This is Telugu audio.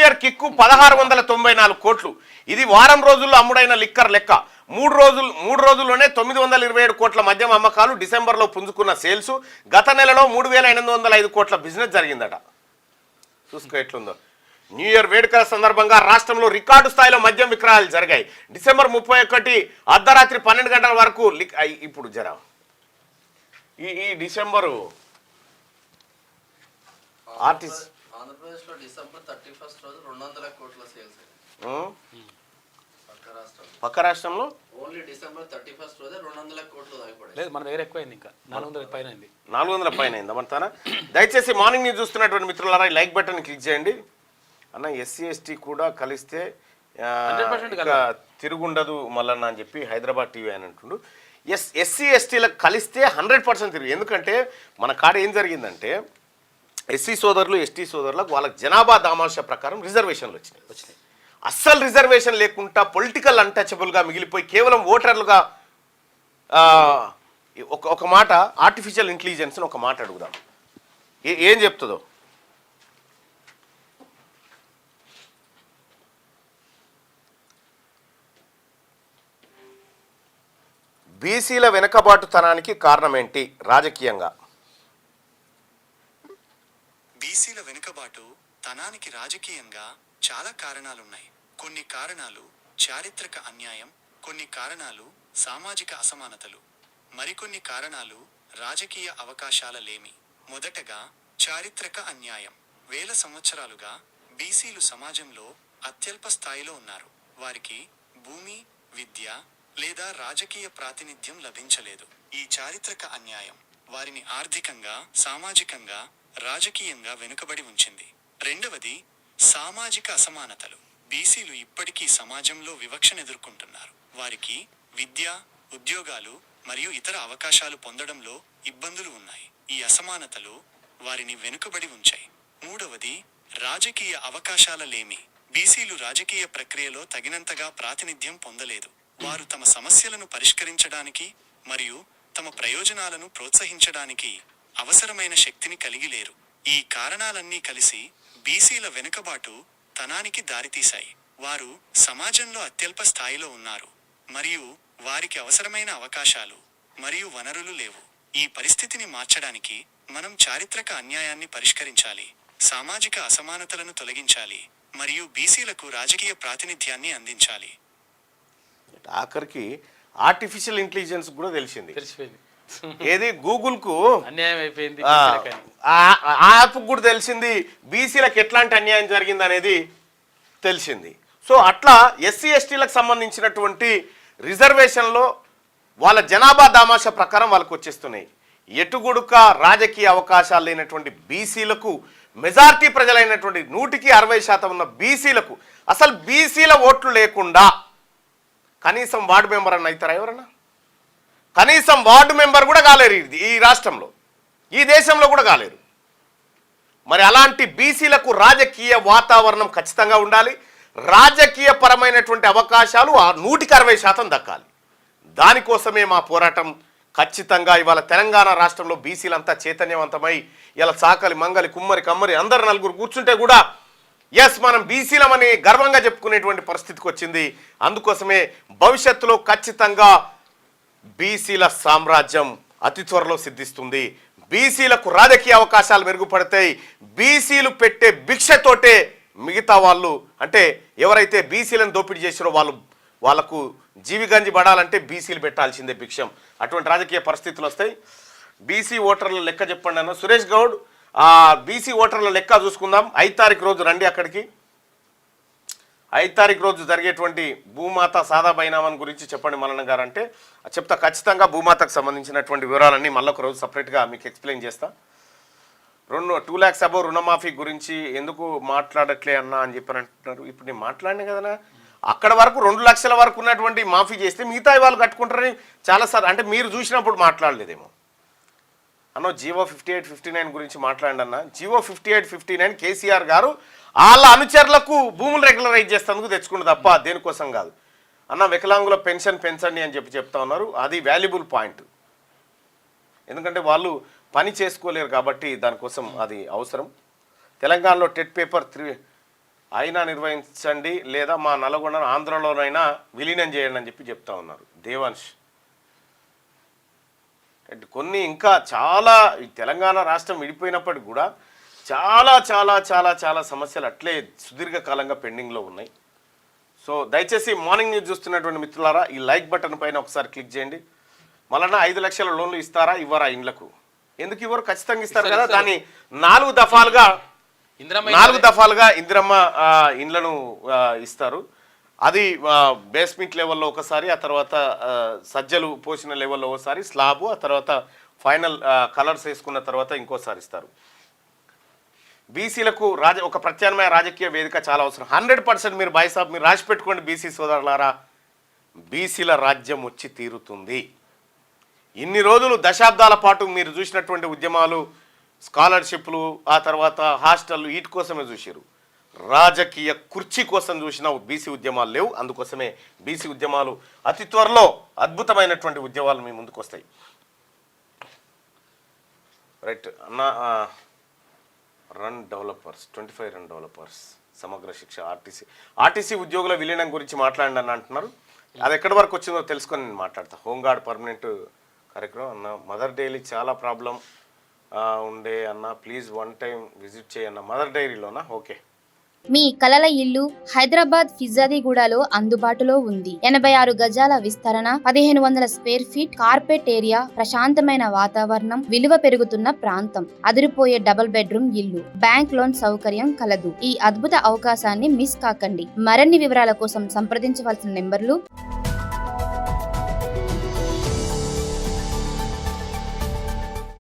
ఇయర్ కిక్కు 1694 కోట్లు. ఇది వారం రోజుల్లో అమ్ముడైన లిక్కర్ లెక్క. మూడు రోజుల్లోనే 927 కోట్ల మద్యం అమ్మకాలు. డిసెంబర్లో పుంజుకున్న సేల్స్. గత నెలలో 3805 కోట్ల బిజినెస్ జరిగిందట. చూసుకో ఎట్లుందో. న్యూ ఇయర్ వేడుకల సందర్భంగా రాష్ట్రంలో రికార్డు స్థాయిలో మద్యం విక్రయాలు జరిగాయి. డిసెంబర్ 31 అర్ధరాత్రి 12 గంటల వరకు ఇప్పుడు జరా ఈ డిసెంబరు ఆంధ్రప్రదేశ్లో డిసెంబర్ 31 రోజు 200 కోట్ల సేల్స్. పక్క రాష్ట్రంలో ఓన్లీ డిసెంబర్ 31 రోజే 200 కోట్లు దాగిపడాయి. లేదు, మన దగ్గర ఎక్కువైంది, ఇంకా 400 పైన అయింది. 400 పైన అయింది అమంటారా? దయచేసి మార్నింగ్ న్యూస్ చూస్తున్నటువంటి మిత్రులారా లైక్ బటన్ క్లిక్ చేయండి అన్న. ఎస్సీ ఎస్టీ కూడా కలిస్తే తిరుగుండదు మల్లన్న అని చెప్పి హైదరాబాద్ టీవీ అని అంటుండు. ఎస్సీ ఎస్టీలకు కలిస్తే 100% తిరుగు. ఎందుకంటే మన కాడ ఏం జరిగిందంటే ఎస్సీ సోదరులు ఎస్టీ సోదరులకు వాళ్ళకి జనాభా దామాష ప్రకారం రిజర్వేషన్లు వచ్చినాయి. అస్సలు రిజర్వేషన్ లేకుండా పొలిటికల్ అన్టచబుల్గా మిగిలిపోయి కేవలం ఓటర్లుగా ఒక మాట ఆర్టిఫిషియల్ ఇంటెలిజెన్స్ ఒక మాట అడుగుదాం, ఏం చెప్తుందో. బీసీల వెనుకబాటుతనానికి కారణం ఏంటి రాజకీయంగా? బీసీల వెనుకబాటు తనానికి రాజకీయంగా చాలా కారణాలున్నాయి. కొన్ని కారణాలు చారిత్రక అన్యాయం, కొన్ని కారణాలు సామాజిక అసమానతలు, మరికొన్ని కారణాలు రాజకీయ అవకాశాల లేమి. మొదటగా చారిత్రక అన్యాయం. వేల సంవత్సరాలుగా బీసీలు సమాజంలో అత్యల్ప స్థాయిలో ఉన్నారు. వారికి భూమి, విద్య లేదా రాజకీయ ప్రాతినిధ్యం లభించలేదు. ఈ చారిత్రక అన్యాయం వారిని ఆర్థికంగా, సామాజికంగా, రాజకీయంగా వెనుకబడి ఉంచింది. రెండవది సామాజిక అసమానతలు. బీసీలు ఇప్పటికీ సమాజంలో వివక్షను ఎదుర్కొంటున్నారు. వారికి విద్య, ఉద్యోగాలు మరియు ఇతర అవకాశాలు పొందడంలో ఇబ్బందులు ఉన్నాయి. ఈ అసమానతలు వారిని వెనుకబడి ఉంచాయి. మూడవది రాజకీయ అవకాశాల లేమి. బీసీలు రాజకీయ ప్రక్రియలో తగినంతగా ప్రాతినిధ్యం పొందలేదు. వారు తమ సమస్యలను పరిష్కరించడానికి మరియు తమ ప్రయోజనాలను ప్రోత్సహించడానికి అవసరమైన శక్తిని కలిగి లేరు. ఈ కారణాలన్నీ కలిసి బీసీల వెనుకబాటు తనానికి దారితీశాయి. వారు సమాజంలో అత్యల్ప స్థాయిలో ఉన్నారు మరియు వారికి అవసరమైన అవకాశాలు మరియు వనరులు లేవు. ఈ పరిస్థితిని మార్చడానికి మనం చారిత్రక అన్యాయాన్ని పరిష్కరించాలి, సామాజిక అసమానతలను తొలగించాలి మరియు బీసీలకు రాజకీయ ప్రాతినిధ్యాన్ని అందించాలి. ఆఖరికి ఆర్టిఫిషియల్ ఇంటెలిజెన్స్ కూడా తెలిసింది. ఏది గూగుల్కు అన్యాయం అయిపోయింది, ఆ యాప్ కూడా తెలిసింది బీసీలకు ఎట్లాంటి అన్యాయం జరిగింది అనేది తెలిసింది. సో అట్లా ఎస్సీ ఎస్టీలకు సంబంధించినటువంటి రిజర్వేషన్లో వాళ్ళ జనాభా దామాషా ప్రకారం వాళ్ళకు వచ్చేస్తున్నాయి. ఎటుగుడుక రాజకీయ అవకాశాలు లేనటువంటి బీసీలకు, మెజారిటీ ప్రజలైనటువంటి 160% ఉన్న బీసీలకు అసలు బీసీల ఓట్లు లేకుండా కనీసం వార్డు మెంబర్ అన్న అవుతారా? ఎవరన్నా కనీసం వార్డు మెంబర్ కూడా కాలేరు ఈ రాష్ట్రంలో, ఈ దేశంలో కూడా కాలేరు. మరి అలాంటి బీసీలకు రాజకీయ వాతావరణం ఖచ్చితంగా ఉండాలి. రాజకీయ పరమైనటువంటి అవకాశాలు 160% దక్కాలి. దానికోసమే మా పోరాటం. ఖచ్చితంగా ఇవాళ తెలంగాణ రాష్ట్రంలో బీసీలంతా చైతన్యవంతమై ఇలా చాకలి, మంగలి, కుమ్మరి, కమ్మరి అందరు నలుగురు కూర్చుంటే కూడా ఎస్ మనం బీసీలమని గర్వంగా చెప్పుకునేటువంటి పరిస్థితికి వచ్చింది. అందుకోసమే భవిష్యత్తులో ఖచ్చితంగా బీసీల సామ్రాజ్యం అతి త్వరలో సిద్ధిస్తుంది. బీసీలకు రాజకీయ అవకాశాలు మెరుగుపడతాయి. బీసీలు పెట్టే భిక్షతోటే మిగతా వాళ్ళు, అంటే ఎవరైతే బీసీలను దోపిడీ చేసిరో వాళ్ళకు జీవిగంజి పడాలంటే బీసీలు పెట్టాల్సిందే భిక్షం. అటువంటి రాజకీయ పరిస్థితులు వస్తాయి. బీసీ ఓటర్ల లెక్క చెప్పండి అన్న సురేష్ గౌడ్. బీసీ ఓటర్ల లెక్క చూసుకుందాం. 5 తారీఖు రోజు రండి అక్కడికి. 5 తారీఖు రోజు జరిగేటువంటి భూమాత సాదా బైనామాన్ గురించి చెప్పండి మల్లన్న గారు అంటే చెప్తా. ఖచ్చితంగా భూమాతకు సంబంధించినటువంటి వివరాలన్నీ మళ్ళీ ఒక రోజు సపరేట్గా మీకు ఎక్స్ప్లెయిన్ చేస్తా. 2 lakhs అబౌవ్ రుణమాఫీ గురించి ఎందుకు మాట్లాడట్లే అన్నా అని చెప్పని అంటున్నారు. ఇప్పుడు నేను మాట్లాడినా కదనా, అక్కడ వరకు 2 లక్షల వరకు ఉన్నటువంటి మాఫీ చేస్తే మిగతా వాళ్ళు కట్టుకుంటారని చాలాసార్లు అంటే మీరు చూసినప్పుడు మాట్లాడలేదేమో అన్న. జివో 58-59 గురించి మాట్లాడండి అన్న. జివో 58-59 కేసీఆర్ గారు వాళ్ళ అనుచరులకు భూములు రెగ్యులరైజ్ చేస్తేందుకు తెచ్చుకుంటే తప్ప దేనికోసం కాదు అన్న. వికలాంగుల పెన్షన్ పెంచండి అని చెప్తా ఉన్నారు. అది వాల్యుబుల్ పాయింట్. ఎందుకంటే వాళ్ళు పని చేసుకోలేరు కాబట్టి దానికోసం అది అవసరం. తెలంగాణలో టెట్ పేపర్ అయినా నిర్వహించండి లేదా మా నల్గొండ ఆంధ్రలోనైనా విలీనం చేయండి అని చెప్తా ఉన్నారు దేవాంశ్. కొన్ని ఇంకా చాలా ఈ తెలంగాణ రాష్ట్రం విడిపోయినప్పటికి కూడా చాలా చాలా చాలా చాలా సమస్యలు అట్లే సుదీర్ఘకాలంగా పెండింగ్లో ఉన్నాయి. సో దయచేసి మార్నింగ్ న్యూస్ చూస్తున్నటువంటి మిత్రులారా ఈ లైక్ బటన్ పైన ఒకసారి క్లిక్ చేయండి. మళ్ళా 5 లక్షల లోన్లు ఇస్తారా ఇవ్వరా ఇండ్లకు? ఎందుకు ఇవ్వరు? ఖచ్చితంగా ఇస్తారు కదా. దాన్ని 4 దఫాలుగా ఇందిరమ్మ ఇండ్లను ఇస్తారు. అది బేస్మెంట్ లెవెల్లో ఒకసారి, ఆ తర్వాత సజ్జలు పోసిన లెవెల్లో ఒకసారి, స్లాబు, ఆ తర్వాత ఫైనల్ కలర్స్ వేసుకున్న తర్వాత ఇంకోసారి ఇస్తారు. బీసీలకు ఒక ప్రత్యామ్నాయ రాజకీయ వేదిక చాలా అవసరం. 100% మీరు బాయ్సాబ్ మీరు రాసి పెట్టుకోండి బీసీ సోదరులారా, బీసీల రాజ్యం వచ్చి తీరుతుంది. ఇన్ని రోజులు దశాబ్దాల పాటు మీరు చూసినటువంటి ఉద్యమాలు, స్కాలర్షిప్లు, ఆ తర్వాత హాస్టళ్ళు, వీటి కోసమే చూసారు. రాజకీయ కుర్చీ కోసం చూసిన బీసీ ఉద్యమాలు లేవు. అందుకోసమే బీసీ ఉద్యమాలు అతి త్వరలో అద్భుతమైనటువంటి ఉద్యమాలు మీ ముందుకు వస్తాయి. రైట్ అన్న. రన్ డెవలపర్స్ 25 రన్ డెవలపర్స్ సమగ్ర శిక్ష ఆర్టీసీ ఉద్యోగుల విలీనం గురించి మాట్లాడండి అని అంటున్నారు. అది ఎక్కడి వరకు వచ్చిందో తెలుసుకొని నేను మాట్లాడతా. హోంగార్డ్ పర్మనెంట్ కార్యక్రమం అన్న. మదర్ డైరీ చాలా ప్రాబ్లం ఉండే అన్న, ప్లీజ్ 1 టైం విజిట్ చేయన్న. మదర్ డైరీలోనా? ఓకే. మీ కలల ఇల్లు హైదరాబాద్ ఫిజాదిగూడలో అందుబాటులో ఉంది. 86 గజాల విస్తరణ, 1500 స్క్వేర్ ఫీట్, కార్పెట్ ఏరియా, ప్రశాంతమైన వాతావరణం, విలువ పెరుగుతున్న ప్రాంతం, అదిరిపోయే డబుల్ బెడ్రూమ్ ఇల్లు, బ్యాంక్ లోన్ సౌకర్యం కలదు. ఈ అద్భుత అవకాశాన్ని మిస్ కాకండి. మరిన్ని వివరాల కోసం సంప్రదించవలసిన నెంబర్లు